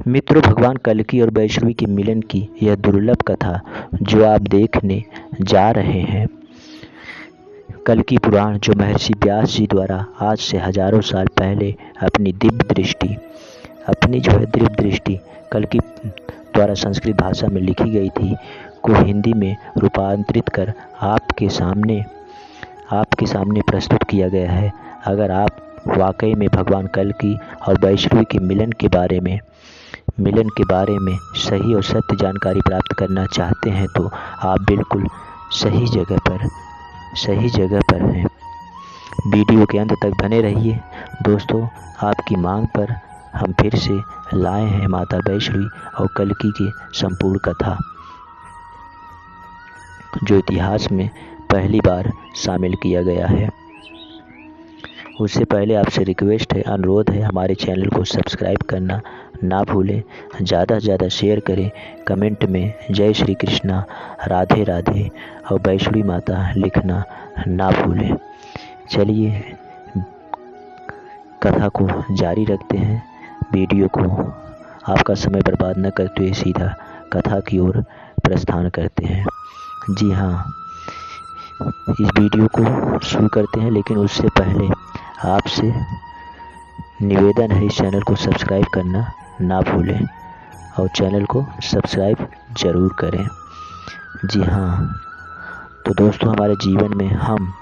मित्रों, भगवान कल्कि और वैष्णवी के मिलन की यह दुर्लभ कथा जो आप देखने जा रहे हैं, कल्कि पुराण, जो महर्षि व्यास जी द्वारा आज से हजारों साल पहले अपनी दिव्य दृष्टि कल्कि द्वारा संस्कृत भाषा में लिखी गई थी, को हिंदी में रूपांतरित कर आपके सामने प्रस्तुत किया गया है। अगर आप वाकई में भगवान कल्कि और वैष्णवी के मिलन के बारे में सही और सत्य जानकारी प्राप्त करना चाहते हैं तो आप बिल्कुल सही जगह पर हैं। वीडियो के अंत तक बने रहिए। दोस्तों, आपकी मांग पर हम फिर से लाए हैं माता वैष्णवी और कल्कि की संपूर्ण कथा, जो इतिहास में पहली बार शामिल किया गया है। उससे पहले आपसे रिक्वेस्ट है, अनुरोध है, हमारे चैनल को सब्सक्राइब करना ना भूलें, ज़्यादा से ज़्यादा शेयर करें, कमेंट में जय श्री कृष्णा, राधे राधे और वैष्णवी माता लिखना ना भूलें। चलिए कथा को जारी रखते हैं। वीडियो को आपका समय बर्बाद न करते हुए सीधा कथा की ओर प्रस्थान करते हैं। जी हाँ, इस वीडियो को शुरू करते हैं, लेकिन उससे पहले आपसे निवेदन है, इस चैनल को सब्सक्राइब करना ना भूलें और चैनल को सब्सक्राइब ज़रूर करें। जी हाँ, तो दोस्तों, हमारे जीवन में हम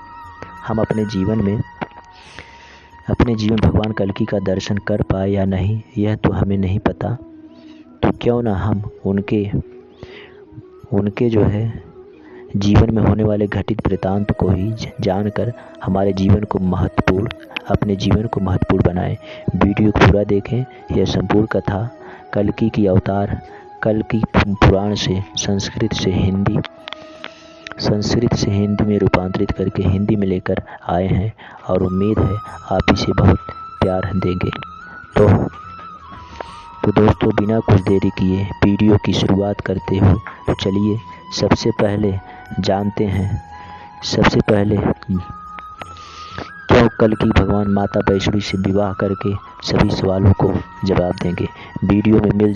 अपने जीवन भगवान कल्कि का दर्शन कर पाए या नहीं, यह तो हमें नहीं पता। तो क्यों ना हम उनके जो है जीवन में होने वाले घटित वृतांत को ही जानकर अपने जीवन को महत्वपूर्ण बनाएं। वीडियो को पूरा देखें। यह संपूर्ण कथा कल्कि की अवतार कल्कि पुराण से संस्कृत से हिंदी में रूपांतरित करके हिंदी में लेकर आए हैं और उम्मीद है आप इसे बहुत प्यार देंगे। तो दोस्तों, बिना कुछ देरी किए वीडियो की शुरुआत करते हुए तो चलिए सबसे पहले जानते हैं क्यों कल्कि भगवान माता वैष्णवी से विवाह करके सभी सवालों को जवाब देंगे। वीडियो में मिल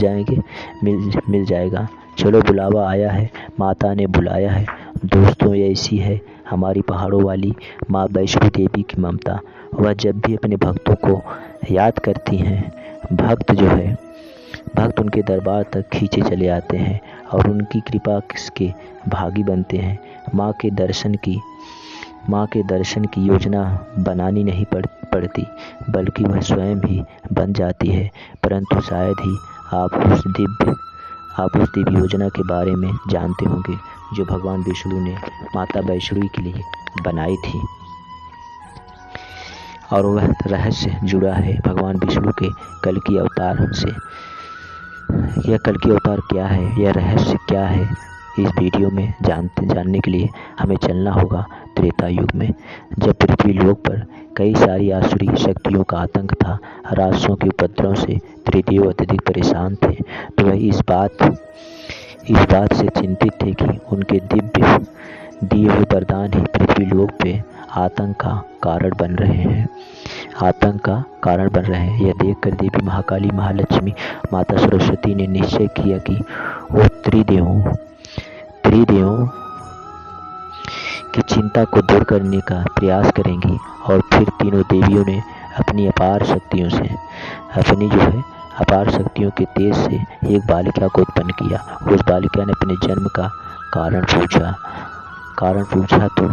जाएगा। चलो, बुलावा आया है, माता ने बुलाया है। दोस्तों, ये ऐसी है हमारी पहाड़ों वाली माँ वैष्णवी देवी की ममता। वह जब भी अपने भक्तों को याद करती हैं, भक्त उनके दरबार तक खींचे चले आते हैं और उनकी कृपा के भागी बनते हैं। माँ के दर्शन की योजना बनानी नहीं पड़ती, बल्कि वह स्वयं ही बन जाती है। परंतु शायद ही आप उस दिव्य योजना के बारे में जानते होंगे जो भगवान विष्णु ने माता वैष्णवी के लिए बनाई थी, और वह रहस्य जुड़ा है भगवान विष्णु के कल्कि अवतार से। यह कल्कि अवतार क्या है, यह रहस्य क्या है, इस वीडियो में जानने के लिए हमें चलना होगा त्रेता युग में, जब पृथ्वी लोक पर कई सारी आसुरी शक्तियों का आतंक था। राक्षसों के उपद्रव से त्रिदेव अत्यधिक परेशान थे। तो वह इस बात से चिंतित थे कि उनके दिए हुए वरदान ही पृथ्वी लोक पे आतंक का कारण बन रहे हैं। यह देखकर देवी महाकाली, महालक्ष्मी, माता सरस्वती ने निश्चय किया कि वो त्रिदेवों की चिंता को दूर करने का प्रयास करेंगी। और फिर तीनों देवियों ने अपनी अपार शक्तियों के तेज से एक बालिका को उत्पन्न किया। उस बालिका ने अपने जन्म का कारण पूछा तो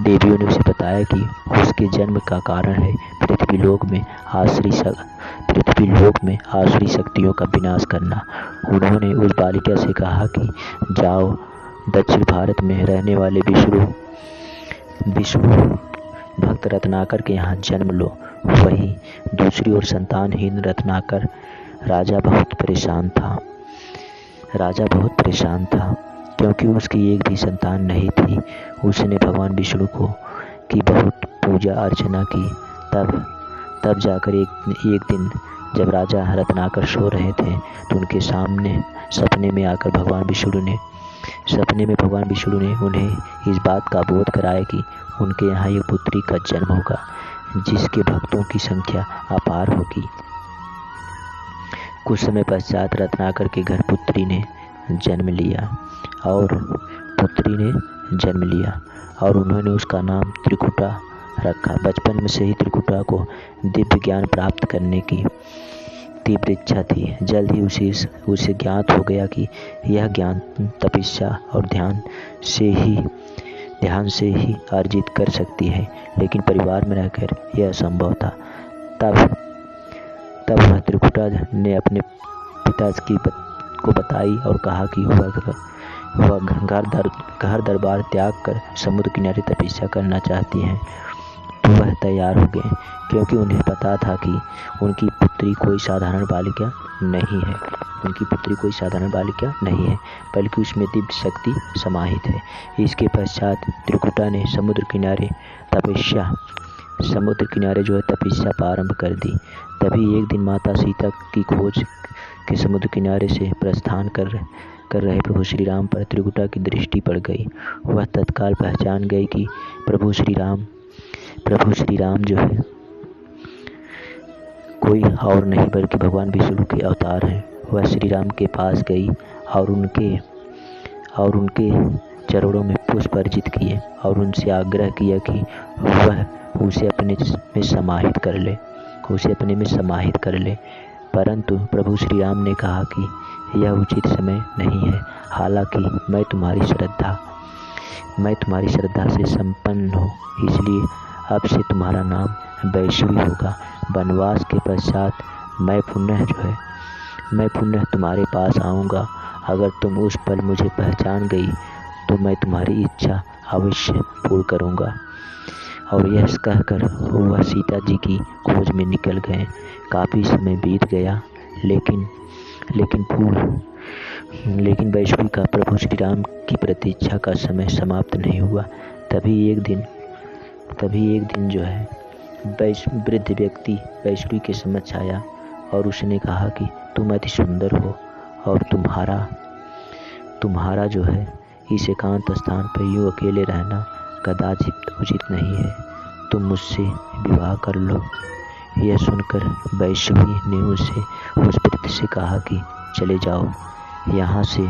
देवियों ने उसे बताया कि उसके जन्म का कारण है पृथ्वी लोक में आसुरी शक्तियों का विनाश करना। उन्होंने उस बालिका से कहा कि जाओ, दक्षिण भारत में रहने वाले विष्णु भक्त रत्नाकर के यहाँ जन्म लो। वहीं दूसरी ओर संतानहीन रत्नाकर राजा बहुत परेशान था क्योंकि उसकी एक भी संतान नहीं थी। उसने भगवान विष्णु की बहुत पूजा अर्चना की। तब जाकर एक दिन जब राजा रत्नाकर सो रहे थे तो उनके सामने सपने में भगवान विष्णु ने उन्हें इस बात का बोध कराया कि उनके यहाँ एक पुत्री का जन्म होगा जिसके भक्तों की संख्या अपार होगी। कुछ समय पश्चात रत्नाकर के घर पुत्री ने जन्म लिया और उन्होंने उसका नाम त्रिकुटा रखा। बचपन में से ही त्रिकुटा को दिव्य ज्ञान प्राप्त करने की तीव्र इच्छा थी। जल्द ही उसे ज्ञात हो गया कि यह ज्ञान तपस्या और ध्यान से ही अर्जित कर सकती है, लेकिन परिवार में रहकर यह असंभव था। तब वह त्रिकुटा ने अपने पिता को बताई और कहा कि वह घर दरबार त्याग कर समुद्र किनारे तपस्या करना चाहती हैं। तो वह तैयार हो गए, क्योंकि उन्हें पता था कि उनकी पुत्री कोई साधारण बालिका नहीं है, बल्कि उसमें दिव्य शक्ति समाहित है। इसके पश्चात त्रिकुटा ने समुद्र किनारे तपस्या प्रारंभ कर दी। तभी एक दिन माता सीता की खोज के समुद्र किनारे से प्रस्थान कर रहे प्रभु श्री राम पर त्रिकुटा की दृष्टि पड़ गई। वह तत्काल पहचान गई कि प्रभु श्री राम जो है कोई और नहीं बल्कि भगवान विष्णु के अवतार हैं। वह श्री राम के पास गई और उनके चरणों में पुष्प अर्जित किए और उनसे आग्रह किया कि वह उसे अपने में समाहित कर ले। परंतु प्रभु श्री राम ने कहा कि यह उचित समय नहीं है। हालांकि मैं तुम्हारी श्रद्धा से संपन्न हूँ, इसलिए अब से तुम्हारा नाम वैष्णवी होगा। वनवास के पश्चात मैं पुनः तुम्हारे पास आऊँगा। अगर तुम उस पल मुझे पहचान गई तो मैं तुम्हारी इच्छा अवश्य पूर्ण करूँगा। और यह कहकर वह सीता जी की खोज में निकल गए। काफ़ी समय बीत गया, लेकिन वैष्णवी का प्रभु श्री राम की प्रतीक्षा का समय समाप्त नहीं हुआ। तभी एक दिन जो है वृद्ध व्यक्ति वैष्णवी के समक्ष आया और उसने कहा कि तुम अति सुंदर हो और तुम्हारा जो है इस एकांत स्थान पर यूँ अकेले रहना कदाचित उचित नहीं है। तुम मुझसे विवाह कर लो। यह सुनकर वैष्णवी ने उस वृद्ध से कहा कि चले जाओ यहाँ से,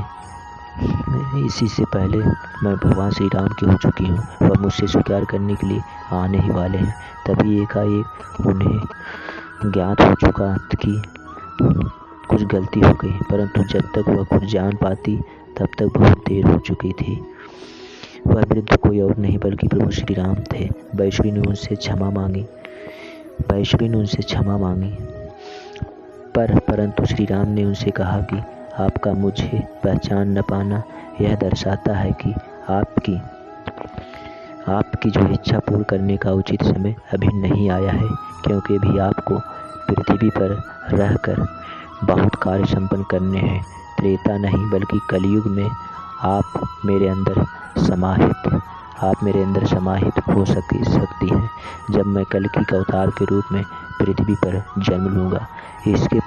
इसी से पहले मैं भगवान श्री राम की हो चुकी हूँ। वह मुझसे स्वीकार करने के लिए आने ही वाले हैं। तभी एकाएक उन्हें ज्ञात हो चुका कि कुछ गलती हो गई, परंतु जब तक वह कुछ जान पाती तब तक बहुत देर हो चुकी थी। वह वृद्ध कोई और नहीं बल्कि प्रभु श्री राम थे। वैष्णवी ने उनसे क्षमा मांगी, परंतु श्री राम ने उनसे कहा कि आपका मुझे पहचान न पाना यह दर्शाता है कि आपकी जो इच्छा पूर्ण करने का उचित समय अभी नहीं आया है, क्योंकि अभी आपको पृथ्वी पर रहकर बहुत कार्य संपन्न करने हैं। त्रेता नहीं बल्कि कलयुग में आप मेरे अंदर समाहित हो सकती हैं, जब मैं कल्कि के अवतार के रूप में पृथ्वी पर जन्म लूँगा। इसके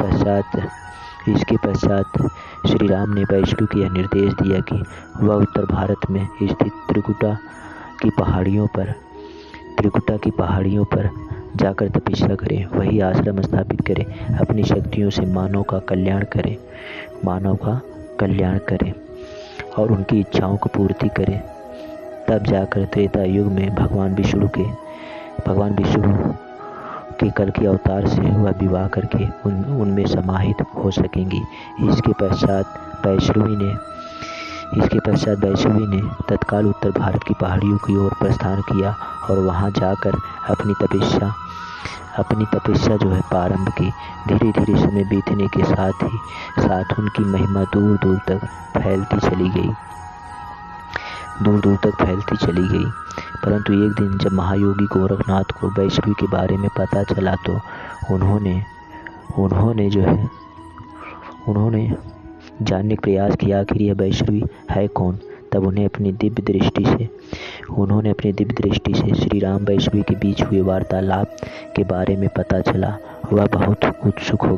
पश्चात श्री राम ने वैष्णवी को यह निर्देश दिया कि वह उत्तर भारत में स्थित त्रिकुटा की पहाड़ियों पर जाकर तपस्या करें, वही आश्रम स्थापित करें, अपनी शक्तियों से मानव का कल्याण करें और उनकी इच्छाओं को पूर्ति करें। तब जाकर त्रेता युग में भगवान विष्णु के कल्कि अवतार से वह विवाह करके उनमें समाहित हो सकेंगी। इसके पश्चात वैष्णवी ने तत्काल उत्तर भारत की पहाड़ियों की ओर प्रस्थान किया और वहां जाकर अपनी तपस्या जो है प्रारंभ की। धीरे धीरे समय बीतने के साथ उनकी महिमा दूर दूर तक फैलती चली गई। परंतु एक दिन जब महायोगी गोरखनाथ को वैष्णवी के बारे में पता चला तो उन्होंने जानने का प्रयास किया आखिर यह वैष्णवी है कौन। तब उन्हें अपनी दिव्य दृष्टि से श्री राम वैष्णवी के बीच हुए वार्तालाप के बारे में पता चला। वह बहुत उत्सुक हो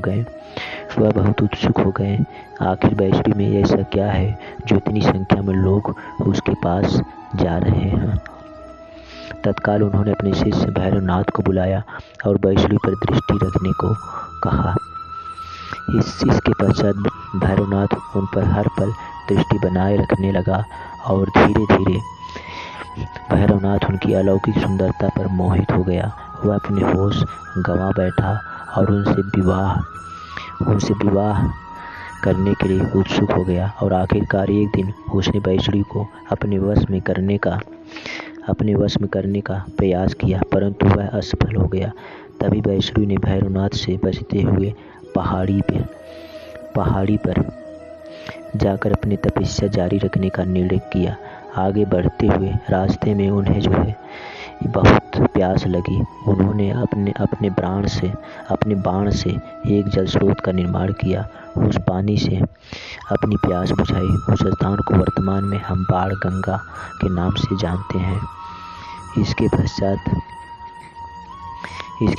गए। आखिर वैष्णवी में ऐसा क्या है जो इतनी संख्या में लोग उसके पास जा रहे हैं। तत्काल उन्होंने अपने शिष्य भैरवनाथ को बुलाया और वैष्णवी पर दृष्टि रखने को कहा। इसके पश्चात भैरवनाथ उन पर हर पल दृष्टि बनाए रखने लगा और धीरे धीरे भैरवनाथ उनकी अलौकिक सुंदरता पर मोहित हो गया। वह अपने होश गंवा बैठा और उनसे विवाह करने के लिए उत्सुक हो गया और आखिरकार एक दिन उसने बैष्णी को अपने वश में करने का प्रयास किया, परंतु वह असफल हो गया। तभी बैष्णी ने भैरवनाथ से बचते हुए पहाड़ी पर जाकर अपनी तपस्या जारी रखने का निर्णय किया। आगे बढ़ते हुए रास्ते में उन्हें जो है बहुत प्यास लगी। उन्होंने अपने बाण से एक जल स्रोत का निर्माण किया, उस पानी से अपनी प्यास बुझाई। उस स्थान को वर्तमान में हम बाण गंगा के नाम से जानते हैं। इसके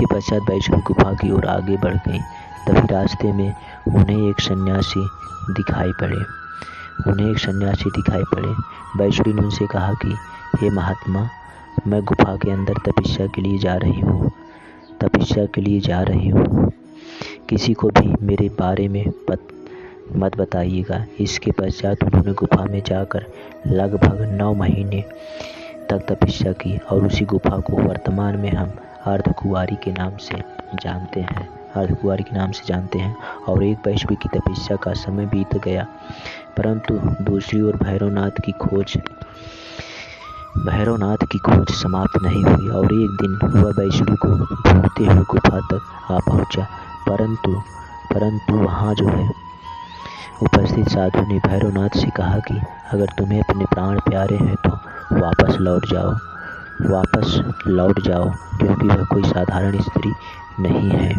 पश्चात बैष्णी गुफा की ओर आगे बढ़ गई। तभी रास्ते में उन्हें एक सन्यासी दिखाई पड़े। बैष्णी ने उनसे कहा कि हे महात्मा, मैं गुफा के अंदर तपस्या के लिए जा रही हूँ। किसी को भी मेरे बारे में मत बताइएगा। इसके पश्चात उन्होंने गुफा में जाकर लगभग 9 महीने तक तपस्या की और उसी गुफा को वर्तमान में हम अर्धकुंवारी के नाम से जानते हैं। और एक बैष्णी की तपस्या का समय बीत गया, परंतु दूसरी ओर भैरवनाथ की खोज समाप्त नहीं हुई और एक दिन वह बैष्णी को ढूंढते हुए गुफा तक आ पहुंचा, परंतु वहां जो है उपस्थित साधु ने भैरवनाथ से कहा कि अगर तुम्हें अपने प्राण प्यारे हैं तो वापस लौट जाओ, क्योंकि वह कोई साधारण स्त्री नहीं है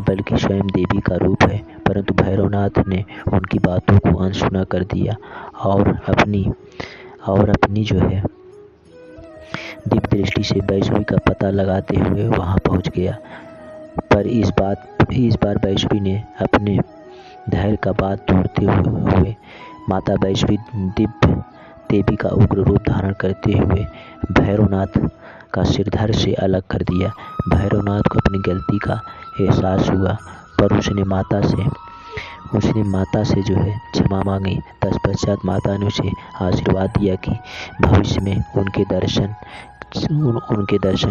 बल्कि स्वयं देवी का रूप है। परंतु भैरवनाथ ने उनकी बातों को अनसुना कर दिया और अपनी जो है दिव्य दृष्टि से बैष्णी का पता लगाते हुए वहां पहुंच गया। पर इस बार बैष्णी ने अपने धैर्य का बात तोड़ते हुए माता बैष्णी दिव्य देवी का उग्र रूप धारण करते हुए भैरवनाथ का सिर धड़ से अलग कर दिया। भैरवनाथ को अपनी गलती का एहसास हुआ, पर उसने माता से जो है क्षमा मांगी। तत्पश्चात माता ने उसे आशीर्वाद दिया कि भविष्य में उनके दर्शन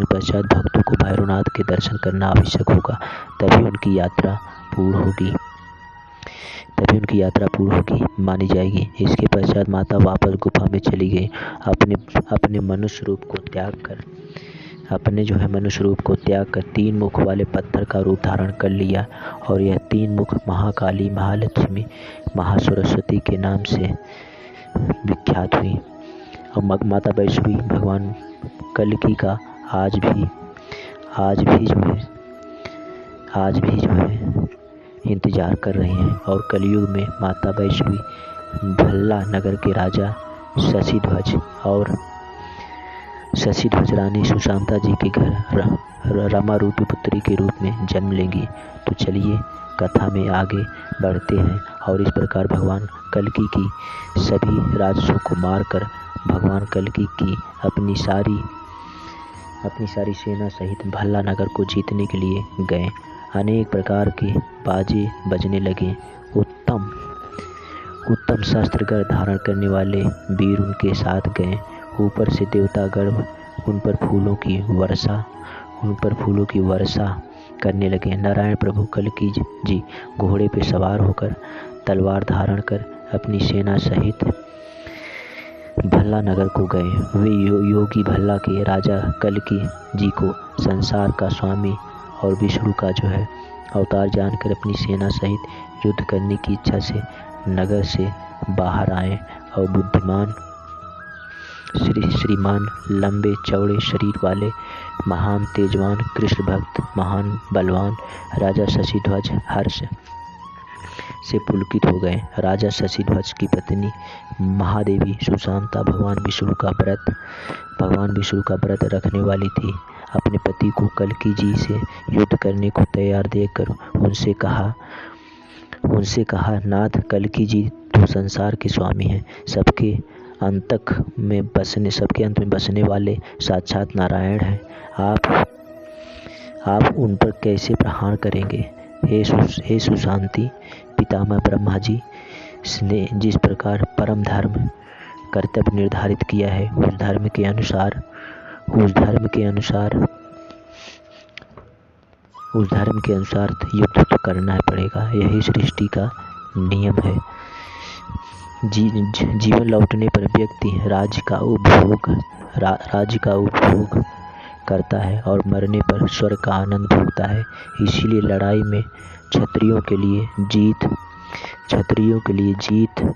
पश्चात भक्तों को भैरवनाथ के दर्शन करना आवश्यक होगा, तभी उनकी यात्रा पूर्ण होगी मानी जाएगी। इसके पश्चात माता वापस गुफा में चली गई। अपने मनुष्य रूप को त्याग कर 3 मुख वाले पत्थर का रूप धारण कर लिया और यह 3 मुख महाकाली, महालक्ष्मी, महासरस्वती के नाम से विख्यात हुई। और माता बैष्णी भगवान कल्कि का आज भी जो है इंतजार कर रहे हैं। और कलयुग में माता बैष्णी भल्ला नगर के राजा शशिध्वज रानी सुशांता जी के घर रमा रूपी पुत्री के रूप में जन्म लेंगी। तो चलिए कथा में आगे बढ़ते हैं। और इस प्रकार भगवान कल्कि की सभी राक्षसों को मारकर भगवान कल्कि की अपनी सारी सेना सहित भल्ला नगर को जीतने के लिए गए। अनेक प्रकार के बाजे बजने लगे। उत्तम शस्त्रगढ़ धारण करने वाले वीर उनके साथ गए। ऊपर से देवतागण उन पर फूलों की वर्षा करने लगे। नारायण प्रभु कल्कि जी घोड़े पर सवार होकर तलवार धारण कर अपनी सेना सहित भल्ला नगर को गए। वे योगी भल्ला के राजा कल्कि जी को संसार का स्वामी और विष्णु का जो है अवतार जानकर अपनी सेना सहित युद्ध करने की इच्छा से नगर से बाहर आए और बुद्धिमान श्रीमान लंबे चौड़े शरीर वाले महान तेजवान कृष्ण भक्त महान बलवान राजा शशिध्वज हर्ष से पुलकित हो गए। राजा शशिध्वज की पत्नी महादेवी सुशांता भगवान विष्णु का व्रत रखने वाली थी। अपने पति को कल्कि जी से युद्ध करने को तैयार देखकर उनसे कहा नाथ कल्कि जी तो संसार के स्वामी हैं, सबके अंत में बसने वाले साक्षात नारायण हैं। आप उन पर कैसे प्रहार करेंगे? हे सुशांति, पितामह ब्रह्मा जी ने जिस प्रकार परम धर्म कर्तव्य निर्धारित किया है, उस धर्म के अनुसार युद्ध तो करना पड़ेगा। यही सृष्टि का नियम है। जीवन लौटने पर व्यक्ति राज्य का उपभोग करता है और मरने पर स्वर्ग का आनंद भोगता है। इसीलिए लड़ाई में क्षत्रियों के लिए जीत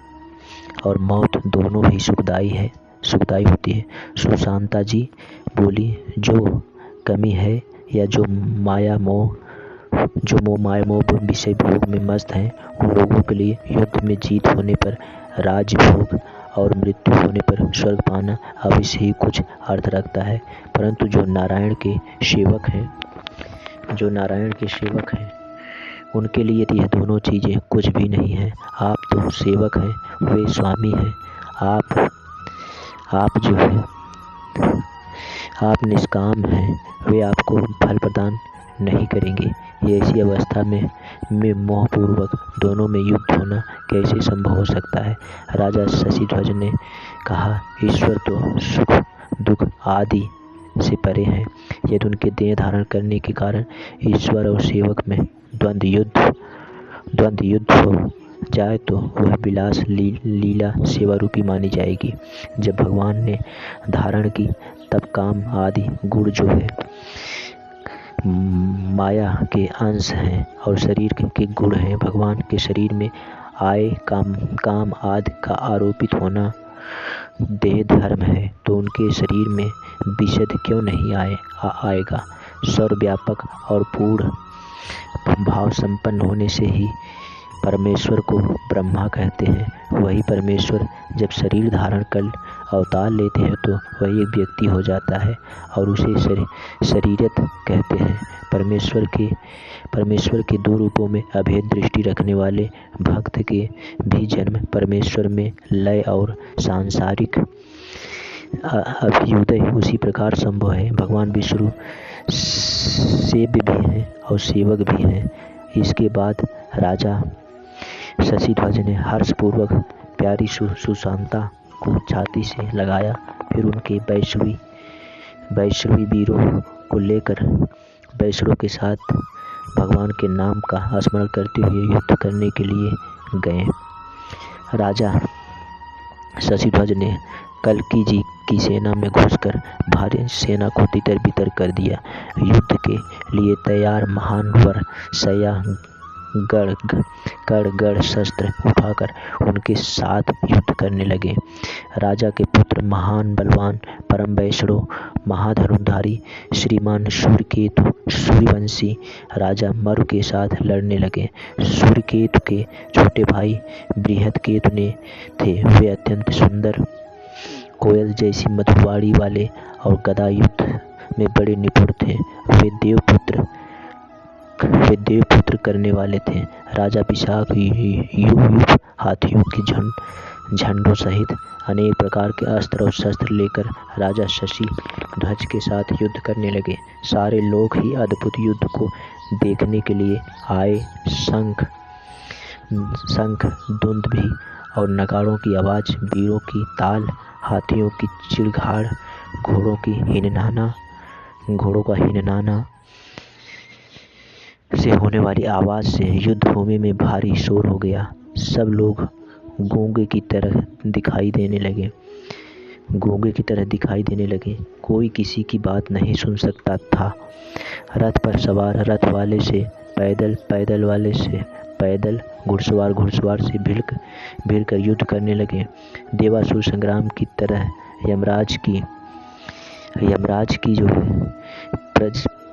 और मौत दोनों ही सुखदायी होती है। सुशांता जी बोली, जो कमी है या जो माया मोह विषय भोग में मस्त हैं, उन लोगों के लिए युद्ध में जीत होने पर राज्य भोग और मृत्यु होने पर स्वर्ग पाना अवश्य ही कुछ अर्थ रखता है। परंतु जो नारायण के सेवक हैं उनके लिए यह दोनों चीज़ें कुछ भी नहीं है। आप तो सेवक हैं, वे स्वामी हैं। आप जो है आप निष्काम हैं, वे आपको फल प्रदान नहीं करेंगे। ये ऐसी अवस्था में मोहपूर्वक दोनों में युद्ध होना कैसे संभव हो सकता है। राजा शशिध्वज ने कहा, ईश्वर तो सुख दुख आदि से परे हैं। यदि उनके देह धारण करने के कारण ईश्वर और सेवक में द्वंद्व युद्ध हो जाए तो वह विलास लीला सेवा रूपी मानी जाएगी। जब भगवान ने धारण की तब काम आदि गुण जो है माया के अंश हैं और शरीर के गुण हैं। भगवान के शरीर में आए काम आदि का आरोपित होना देह धर्म है, तो उनके शरीर में विशद क्यों नहीं आएगा। सर्वव्यापक और पूर्ण भाव संपन्न होने से ही परमेश्वर को ब्रह्मा कहते हैं। वही परमेश्वर जब शरीर धारण कर अवतार लेते हैं तो वही एक व्यक्ति हो जाता है और उसे शरीरत कहते हैं। परमेश्वर के दो रूपों में अभेद दृष्टि रखने वाले भक्त के भी जन्म परमेश्वर में लय और सांसारिक अभ्युदय उसी प्रकार संभव है। भगवान विष्णु सेव्य भी हैं और सेवक भी हैं। इसके बाद राजा शशिध्वज ने हर्षपूर्वक प्यारी सुशांता को छाती से लगाया। फिर उनके वैष्णवी वीरों को लेकर वैष्णव के साथ भगवान के नाम का स्मरण करते हुए युद्ध करने के लिए गए। राजा शशिध्वज ने कल्की जी की सेना में घुसकर भारी सेना को तितर बितर कर दिया। युद्ध के लिए तैयार महान वर सया गढ़ शस्त्र उठाकर उनके साथ युद्ध करने लगे। राजा के पुत्र महान बलवान परम वैष्णव महाधनुर्धारी श्रीमान सूर्यकेतु सूर्यवंशी राजा मरु के साथ लड़ने लगे। सूर्यकेतु के छोटे भाई बृहदकेतु ने थे। वे अत्यंत सुंदर कोयल जैसी मधुवाणी वाले और गदा युद्ध में बड़े निपुण थे। वे देवपुत्र करने वाले थे। राजा विशाख युग हाथियों के झंडों सहित अनेक प्रकार के अस्त्र और शस्त्र लेकर राजा शशि ध्वज के साथ युद्ध करने लगे। सारे लोग ही अद्भुत युद्ध को देखने के लिए आए। शंख दुंदुभि और नगाड़ों की आवाज़, वीरों की ताल, हाथियों की चिड़घाड़, घोड़ों का हिननाना से होने वाली आवाज़ से युद्ध भूमि में भारी शोर हो गया। सब लोग गूंगे की तरह दिखाई देने लगे। कोई किसी की बात नहीं सुन सकता था। रथ पर सवार रथ वाले से पैदल वाले से पैदल, घुड़सवार से भिड़कर युद्ध करने लगे। देवासुर संग्राम की तरह यमराज की जो है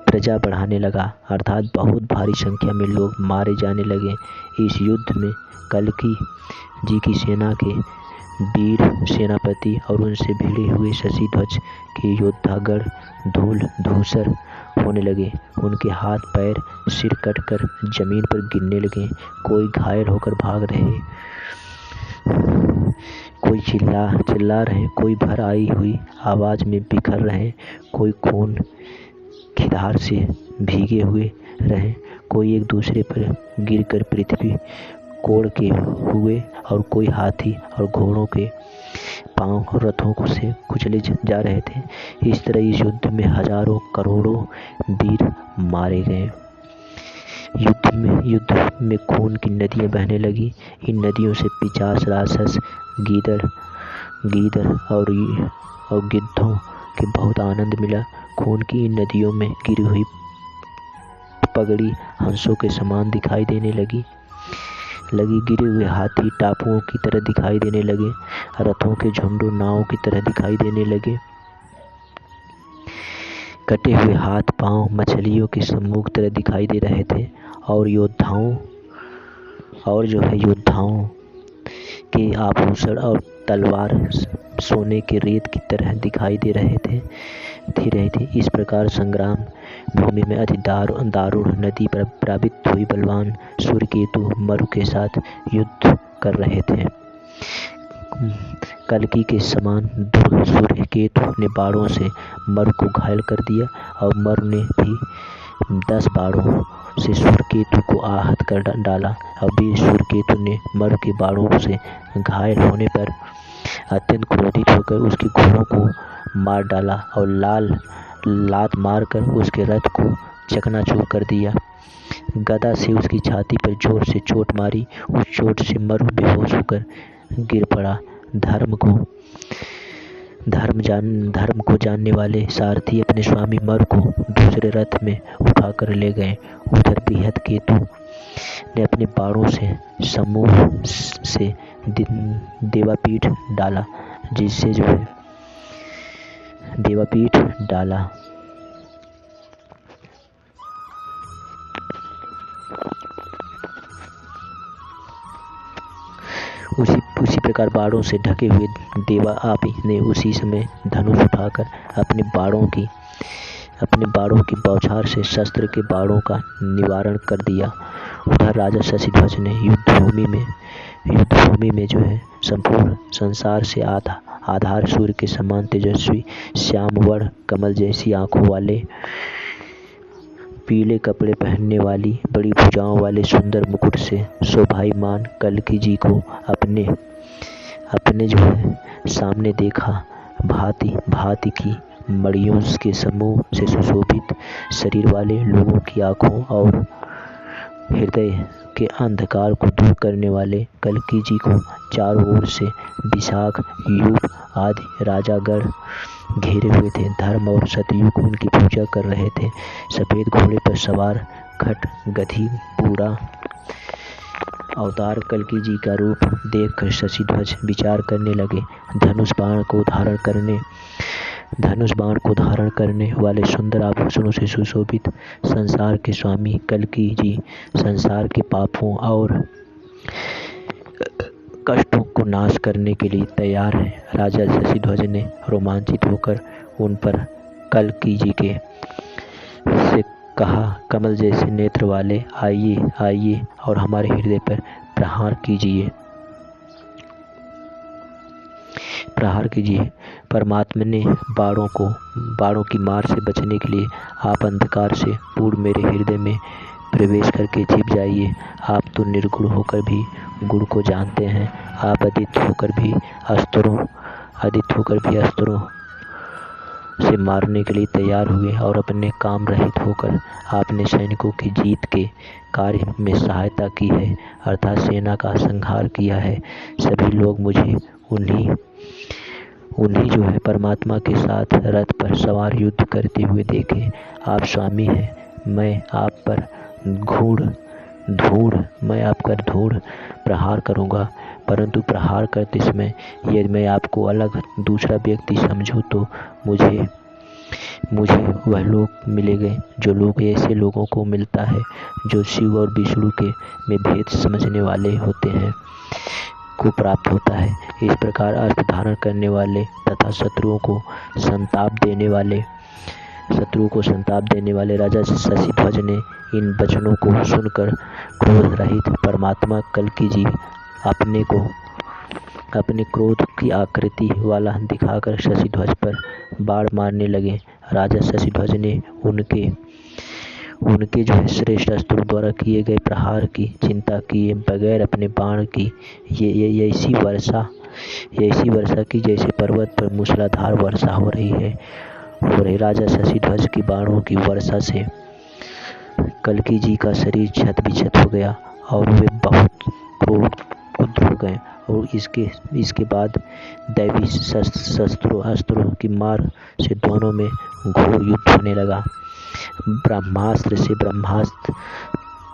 प्रजा बढ़ाने लगा, अर्थात बहुत भारी संख्या में लोग मारे जाने लगे। इस युद्ध में कल्की जी की सेना के वीर सेनापति और उनसे भिड़े हुए शशिध्वज के योद्धागण धूल धूसर होने लगे। उनके हाथ पैर सिर कटकर जमीन पर गिरने लगे। कोई घायल होकर भाग रहे, कोई चिल्ला रहे, कोई भर आई हुई आवाज़ में बिखर रहे, कोई खून की धार से भीगे हुए रहे, कोई एक दूसरे पर गिरकर पृथ्वी कोड़ के हुए और कोई हाथी और घोड़ों के पांव और रथों को से कुचले जा रहे थे। इस तरह इस युद्ध में हजारों करोड़ों वीर मारे गए। युद्ध में खून की नदियां बहने लगी। इन नदियों से पिशाच, राक्षस, गीदड़ और गिद्धों के बहुत आनंद मिला। खून की इन नदियों में गिरी हुई पगड़ी हंसों के समान दिखाई देने लगी। गिरे हुए हाथी टापुओं की तरह दिखाई देने लगे। रथों के झुंडों नावों की तरह दिखाई देने लगे। कटे हुए हाथ पांव मछलियों के समूह की तरह दिखाई दे रहे थे और योद्धाओं के आभूषण और तलवार सोने के रेत की तरह दिखाई दे रहे थे। इस प्रकार संग्राम भूमि में अति दारुण नदी पर प्रावित हुई बलवान सूर्यकेतु मरु के साथ युद्ध कर रहे थे। कल्कि के समान दुर्ग सूर्यकेतु ने बाणों से मरु को घायल कर दिया और मरु ने भी 10 बाणों से सूर्यकेतु को आहत कर डाला। और वीर सूर्यकेतु ने मरु के बाणों से घायल होने पर अत्यंत क्रोधित होकर उसके घोड़ों को मार डाला और लात मारकर उसके रथ को चकनाचूर कर दिया। गदा से उसकी छाती पर जोर से चोट मारी। उस चोट से मरु बेहोश होकर गिर पड़ा। धर्म को जानने वाले सारथी अपने स्वामी मरु को दूसरे रथ में उठाकर ले गए। उधर बृहद केतु ने अपने बाणों से समूह से देवापीठ डाला, जिससे देवापीठ डाला। उसी प्रकार बाणों से ढके हुए देवा आप ने उसी समय धनुष उठाकर अपने बाणों की बौछार से शस्त्र के बाणों का निवारण कर दिया। उधर राजा शशिध्वज ने युद्धभूमि में संपूर्ण संसार से आधार सूर्य के समान तेजस्वी श्याम वर्ण कमल जैसी आंखों वाले, पीले कपड़े पहनने वाली, बड़ी भुजाओं वाले सुंदर मुकुट से शोभायमान कल्कि जी को अपने सामने देखा। भांति की मणियों के समूह से सुशोभित शरीर वाले लोगों की आंखों और हृदय के अंधकार को दूर करने वाले कल्कि जी को चारों ओर से विशाख, यूप आदि राजागण घेरे हुए थे। धर्म और सतयुग उनकी पूजा कर रहे थे। सफेद घोड़े पर सवार खट गधी बूढ़ा अवतार कल्कि जी का रूप देखकर शशिध्वज विचार करने लगे। धनुष बाण को धारण करने वाले सुंदर आभूषणों से सुशोभित संसार के स्वामी कल्कि जी संसार के पापों और कष्टों को नाश करने के लिए तैयार है। राजा शशिध्वज ने रोमांचित होकर उन पर कल्कि जी से कहा, कमल जैसे नेत्र वाले आइए और हमारे हृदय पर प्रहार कीजिए। परमात्मा ने बाणों की मार से बचने के लिए आप अंधकार से पूर्ण मेरे हृदय में प्रवेश करके छिप जाइए। आप तो निर्गुण होकर भी गुण को जानते हैं। आप अदित होकर भी अस्त्रों से मारने के लिए तैयार हुए और अपने काम रहित होकर आपने सैनिकों की जीत के कार्य में सहायता की है, अर्थात सेना का संहार किया है। सभी लोग मुझे उन्हीं परमात्मा के साथ रथ पर सवार युद्ध करते हुए देखे। आप स्वामी हैं, मैं आप पर धूढ़ प्रहार करूंगा, परंतु प्रहार करते समय यदि मैं आपको अलग दूसरा व्यक्ति समझूं तो मुझे वह लोग मिलेंगे जो लोग ऐसे लोगों को मिलता है जो शिव और विष्णु के में भेद समझने वाले होते हैं को प्राप्त होता है। इस प्रकार अस्त्र धारण करने वाले तथा शत्रुओं को संताप देने वाले राजा शशिध्वज ने इन वचनों को सुनकर क्रोध रहित परमात्मा कल्कि जी अपने क्रोध की आकृति वाला दिखाकर शशिध्वज पर बाण मारने लगे। राजा शशिध्वज ने उनके जो है श्रेष्ठ अस्त्रों द्वारा किए गए प्रहार की चिंता किए बगैर अपने बाण की ये ऐसी वर्षा की जैसे पर्वत पर मूसलाधार वर्षा हो रही। राजा शशिध्वज की बाणों की वर्षा से कल्कि जी का शरीर क्षत विक्षत हो गया और वे बहुत क्रुद्ध हो गए। और इसके बाद दैवी अस्त्रों की मार से दोनों में घोर युद्ध होने लगा। ब्रह्मास्त्र से ब्रह्मास्त्र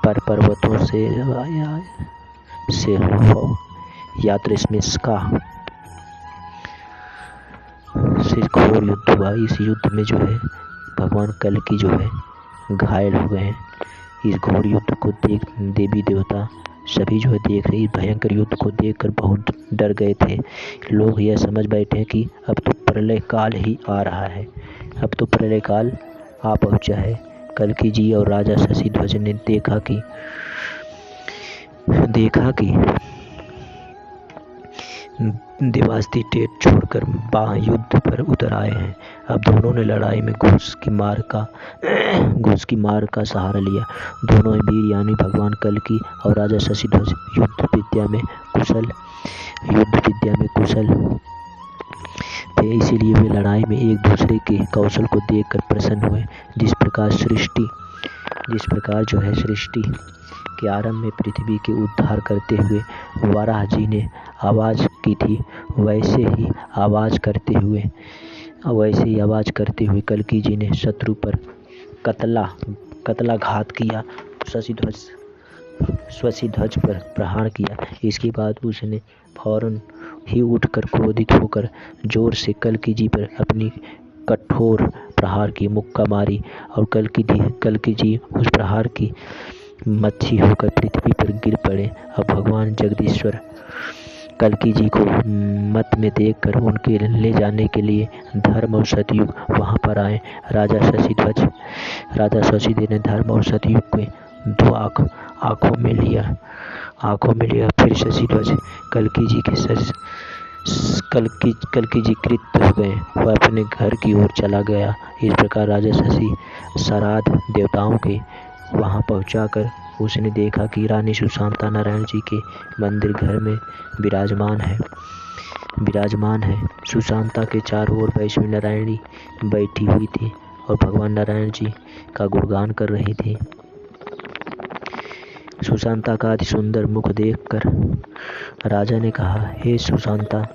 पर पर्वतों से यात्रस्मिस्का से घोर युद्ध हुआ। इस युद्ध में जो है भगवान कल्कि जो है घायल हो गए। इस घोर युद्ध को देख देवी देवता सभी जो है देख रहे, भयंकर युद्ध को देखकर बहुत डर गए थे। लोग यह समझ बैठे कि अब तो प्रलय काल ही आ रहा है, अब तो प्रलय काल आ पहुंचा है। कल्कि जी और राजा शशिध्वज ने देखा कि देवास्ती टेट छोड़कर युद्ध पर उतर आए हैं। अब दोनों ने लड़ाई में घुस की मार का सहारा लिया। दोनों वीर यानी भगवान कल्कि और राजा शशिध्वज युद्ध विद्या में कुशल थे, इसीलिए वे लड़ाई में एक दूसरे के कौशल को देखकर प्रसन्न हुए। जिस प्रकार जो है सृष्टि के आरंभ में पृथ्वी के उद्धार करते हुए वराह जी ने आवाज की थी, वैसे ही आवाज करते हुए कल्कि जी ने शत्रु पर कतला घात किया। शशिध्वज पर प्रहार किया। इसके बाद उसने फौरन ही उठकर क्रोधित होकर जोर से कल्कि जी पर अपनी कठोर प्रहार की मुक्का मारी और कल्कि जी उस प्रहार की मच्छी होकर पृथ्वी पर गिर पड़े। अब भगवान जगदीश्वर कल्कि जी को मत में देखकर उनके ले जाने के लिए धर्म और सतयुग वहां पर आए। राजा शशिदेव ने धर्म और सतयुग के दो आंखों में लिया। फिर शशिध्वज कल्कि जी कृत हो गए, वह अपने घर की ओर चला गया। इस प्रकार राजा शशि श्राद्ध देवताओं के वहां पहुंचाकर उसने देखा कि रानी सुशांता नारायण जी के मंदिर घर में विराजमान है। सुशांता के चारों ओर वैष्णवी नारायणी बैठी हुई थी और भगवान नारायण जी का गुणगान कर रही थी। सुशांता का अति सुंदर मुख देखकर राजा ने कहा, हे सुशांता,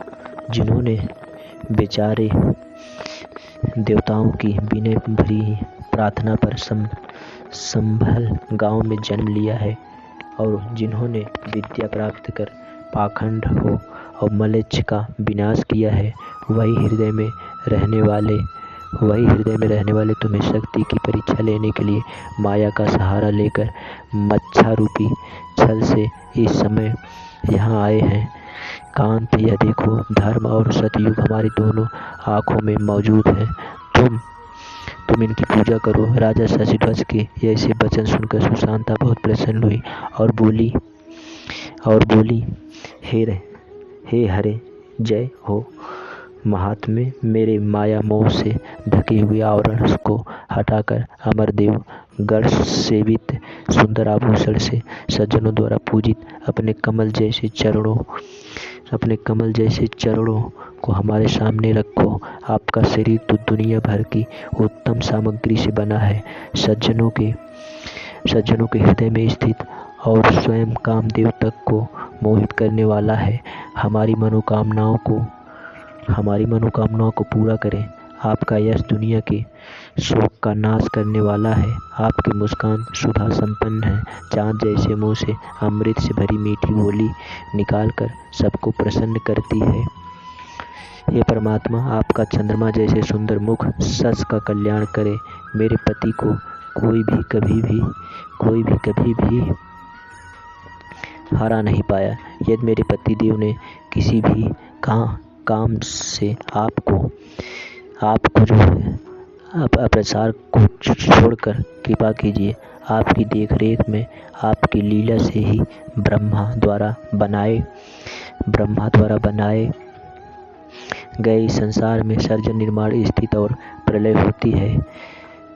जिन्होंने बेचारे देवताओं की विनय भरी प्रार्थना पर संभल गांव में जन्म लिया है और जिन्होंने विद्या प्राप्त कर पाखंड हो और मलेच्छ का विनाश किया है, वही हृदय में रहने वाले तुम्हें शक्ति की परीक्षा लेने के लिए माया का सहारा लेकर मच्छारूपी छल से इस समय यहाँ आए हैं। कांत, यह देखो, धर्म और सतयुग हमारी दोनों आंखों में मौजूद है। तुम इनकी पूजा करो। राजा शशिध्वज के ऐसे वचन सुनकर सुशांता बहुत प्रसन्न हुई और बोली, हे हरे, जय हो महात्मे। मेरे माया मोह से ढके हुए आवरण को हटाकर अमरदेव गण सेवित सुंदर आभूषण से सज्जनों द्वारा पूजित अपने कमल जैसे चरणों को हमारे सामने रखो। आपका शरीर तो दुनिया भर की उत्तम सामग्री से बना है, सज्जनों के हृदय में स्थित और स्वयं कामदेव तक को मोहित करने वाला है। हमारी मनोकामनाओं को पूरा करें। आपका यश दुनिया के शोक का नाश करने वाला है। आपकी मुस्कान सुधा संपन्न है, चाँद जैसे मुंह से अमृत से भरी मीठी बोली निकालकर सबको प्रसन्न करती है। हे परमात्मा, आपका चंद्रमा जैसे सुंदर मुख सस का कल्याण करे। मेरे पति को कोई भी कभी भी हरा नहीं पाया। यदि मेरे पति देव ने किसी भी काम से आपको जो है अप्रसार को छोड़कर कृपा कीजिए। आपकी देखरेख में आपकी लीला से ही ब्रह्मा द्वारा बनाए गए संसार में सर्जन, निर्माण, स्थिति और प्रलय होती है।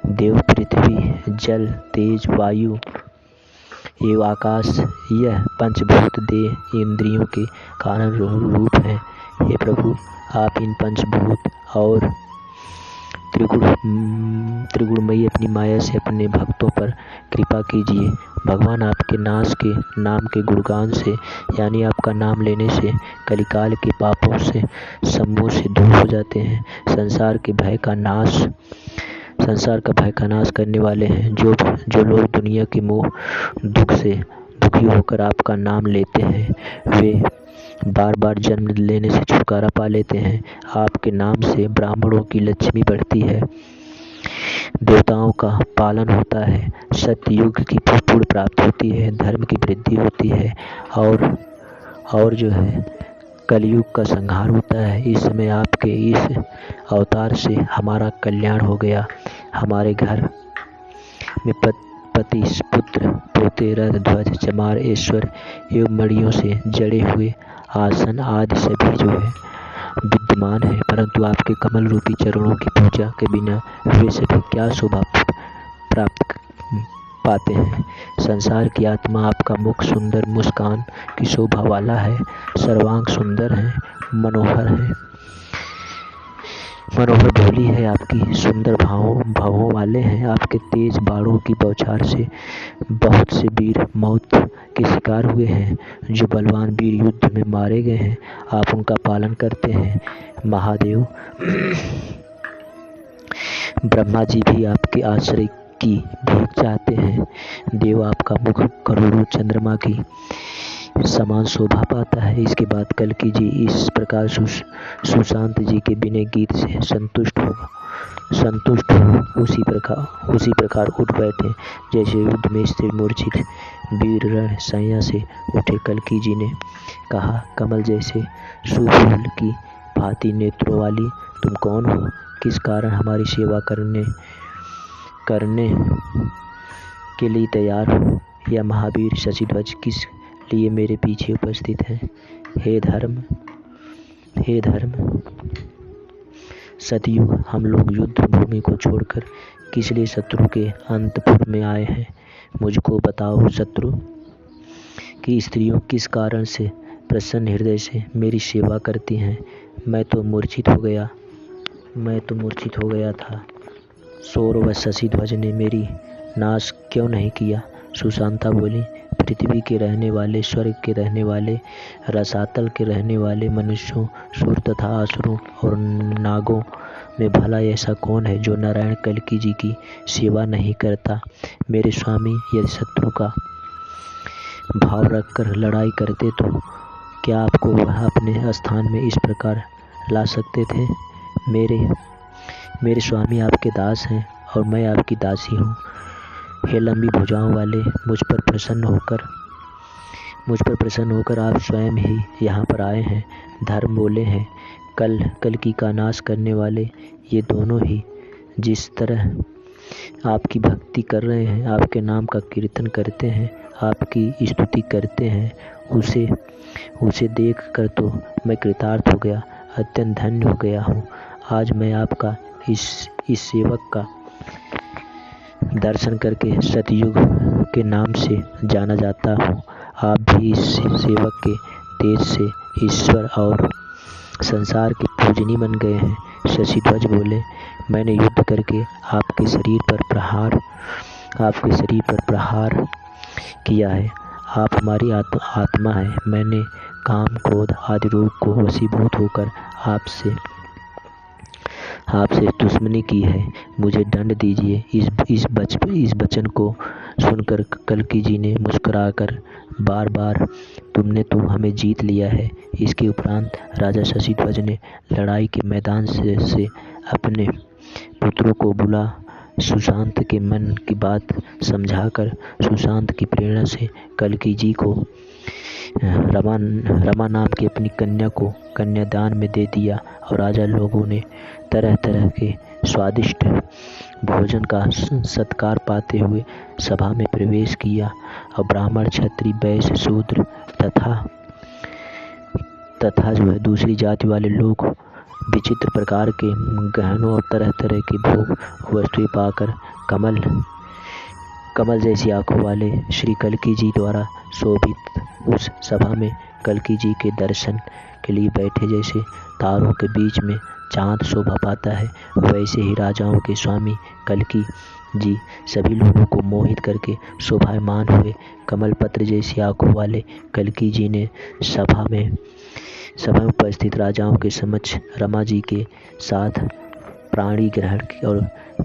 देव, पृथ्वी, जल, तेज, वायु एवं आकाश, यह पंचभूत देह इंद्रियों के कारण रूप है। हे प्रभु, आप इन पंचभूत और त्रिगुणमयी अपनी माया से अपने भक्तों पर कृपा कीजिए। भगवान, आपके नाम के गुणगान से, यानी आपका नाम लेने से कलिकाल के पापों से, समूह से दूर हो जाते हैं। संसार का भय का नाश करने वाले हैं। जो लोग दुनिया के मोह दुख से दुखी होकर आपका नाम लेते हैं, वे बार बार जन्म लेने से छुटकारा पा लेते हैं। आपके नाम से ब्राह्मणों की लक्ष्मी बढ़ती है, देवताओं का पालन होता है, सत्ययुग की पूर्ण प्राप्ति होती है, धर्म की वृद्धि होती है और जो है कलयुग का संहार होता है। इस समय आपके इस अवतार से हमारा कल्याण हो गया। हमारे घर में पति, पुत्र, पोते, रथ, ध्वज, चमार, ऐश्वर्य एवं मणियों से जड़े हुए आसन आदि सभी जो है विद्यमान है, परंतु आपके कमल रूपी चरणों की पूजा के बिना वे सभी क्या शोभा प्राप्त पाते हैं। संसार की आत्मा आपका मुख सुंदर मुस्कान की शोभा वाला है, सर्वांग सुंदर है, मनोहर भोली है, आपकी सुंदर भावों वाले हैं। आपके तेज बाणों की बौछार से बहुत से वीर मौत के शिकार हुए हैं। जो बलवान वीर युद्ध में मारे गए हैं, आप उनका पालन करते हैं। महादेव, ब्रह्मा जी भी आपके आश्रय की भीख चाहते हैं। देव, आपका मुख करोड़ों चंद्रमा की समान शोभा पाता है। इसके बाद कल्कि जी इस प्रकार सुशांत जी के बिने गीत से संतुष्ट हो उसी प्रकार उठ बैठे जैसे युद्ध में स्थिर मूर्छित वीर रण सैया से उठे। कल्कि जी ने कहा, कमल जैसे सुफूल की भांति नेत्रों वाली तुम कौन हो? किस कारण हमारी सेवा करने के लिए तैयार हो? यह महावीर शशिध्वज किस लिए मेरे पीछे उपस्थित है? हे धर्म सतयुग, हम लोग युद्ध भूमि को छोड़कर किस लिए शत्रु के अंतपुर में आए हैं? मुझको बताओ, शत्रु की स्त्रियों किस कारण से प्रसन्न हृदय से मेरी सेवा करती हैं? मैं तो मूर्छित हो गया था। सौर व शशिध्वज ने मेरी नाश क्यों नहीं किया? सुशांता बोली, पृथ्वी के रहने वाले, स्वर्ग के रहने वाले, रसातल के रहने वाले मनुष्यों, सुर तथा असुरों और नागों में भला ऐसा कौन है जो नारायण कल्कि जी की सेवा नहीं करता? मेरे स्वामी यदि शत्रु का भाव रखकर लड़ाई करते तो क्या आपको वह अपने स्थान में इस प्रकार ला सकते थे? मेरे स्वामी आपके दास हैं और मैं आपकी दासी हूँ। हे लंबी भुजाओं वाले, मुझ पर प्रसन्न होकर आप स्वयं ही यहाँ पर आए हैं। धर्म बोले हैं, कल्कि का नाश करने वाले ये दोनों ही जिस तरह आपकी भक्ति कर रहे हैं, आपके नाम का कीर्तन करते हैं, आपकी स्तुति करते हैं, उसे देख कर तो मैं कृतार्थ हो गया, अत्यंत धन्य हो गया हूँ। आज मैं आपका इस सेवक का दर्शन करके सतयुग के नाम से जाना जाता हूँ। आप भी इस सेवक के तेज से ईश्वर और संसार के पूजनी बन गए हैं। शशिध्वज बोले, मैंने युद्ध करके आपके शरीर पर प्रहार किया है। आप हमारी आत्मा है। मैंने काम, क्रोध आदि रोग को वशीभूत होकर आपसे दुश्मनी की है। मुझे दंड दीजिए। इस वचन को सुनकर कल्कि जी ने मुस्कुराकर बार बार, तुमने तो हमें जीत लिया है। इसके उपरांत राजा शशिध्वज ने लड़ाई के मैदान से अपने पुत्रों को बुला सुशांत के मन की बात समझाकर सुशांत की प्रेरणा से कल्कि जी को रमा नाम की अपनी कन्या को कन्यादान में दे दिया और राजा लोगों ने तरह तरह के स्वादिष्ट भोजन का सत्कार पाते हुए सभा में प्रवेश किया और ब्राह्मण, क्षत्रिय, वैश्य, शूद्र तथा जो है दूसरी जाति वाले लोग विचित्र प्रकार के गहनों और तरह तरह के भोग वस्तुएं पाकर कमल जैसी आंखों वाले श्री कल्की जी द्वारा शोभित उस सभा में कल्की जी के दर्शन के लिए बैठे जैसे तारों के बीच में चांद शोभा पाता है, वैसे ही राजाओं के स्वामी कल्की जी सभी लोगों को मोहित करके शोभायमान हुए। कमल पत्र जैसी आंखों वाले कल्की जी ने सभा में उपस्थित राजाओं के समक्ष रमा जी के साथ प्राणी ग्रहण और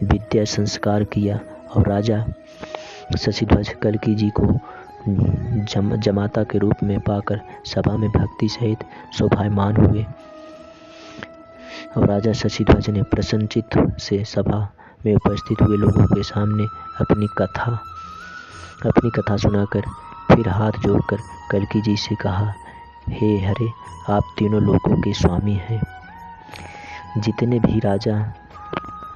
विद्या संस्कार किया और राजा शशिध्वज कल्की जी को जमाता के रूप में पाकर सभा में भक्ति सहित शोभायमान हुए। और राजा शशिध्वज ने प्रसन्नचित्त से सभा में उपस्थित हुए लोगों के सामने अपनी कथा सुनाकर फिर हाथ जोड़कर कल्की जी से कहा, हे हरे, आप तीनों लोगों के स्वामी हैं। जितने भी राजा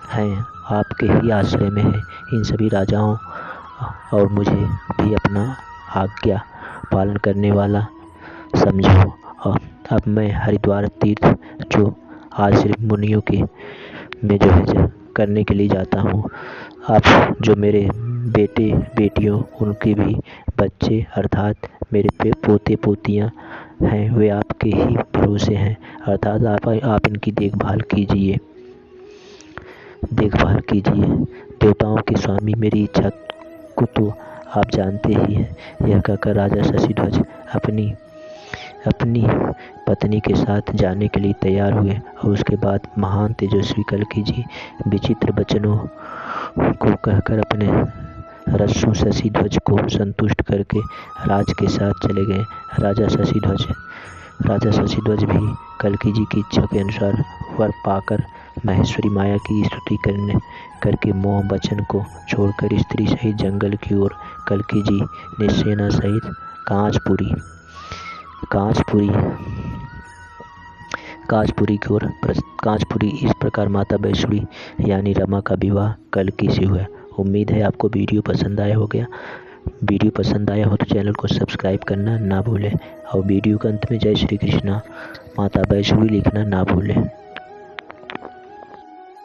हैं आपके ही आश्रय में हैं। इन सभी राजाओं और मुझे भी अपना आज्ञा पालन करने वाला समझो। और अब मैं हरिद्वार तीर्थ जो आश्रम मुनियों के में जो है करने के लिए जाता हूँ। आप जो मेरे बेटे बेटियों उनके भी बच्चे अर्थात मेरे पोते पोतियाँ हैं वे आपके ही भरोसे हैं, अर्थात आप इनकी देखभाल कीजिए। देवताओं के स्वामी, मेरी इच्छा को तो आप जानते ही हैं। यह कहकर राजा शशिध्वज अपनी पत्नी के साथ जाने के लिए तैयार हुए और उसके बाद महान तेजस्वी कल्की जी विचित्र वचनों को कहकर अपने रसों शशिध्वज को संतुष्ट करके राज के साथ चले गए। राजा शशिध्वज भी कल्की जी की इच्छा के अनुसार वर पाकर महेश्वरी माया की स्तुति करके मोह वचन को छोड़कर स्त्री सहित जंगल की ओर कल्की जी ने सेना सहित कांचपुरी इस प्रकार माता वैष्णवी यानी रमा का विवाह कल्की से हुआ। उम्मीद है आपको वीडियो पसंद आया हो तो चैनल को सब्सक्राइब करना ना भूलें और वीडियो के अंत में जय श्री कृष्णा माता वैष्णवी लिखना ना भूलें।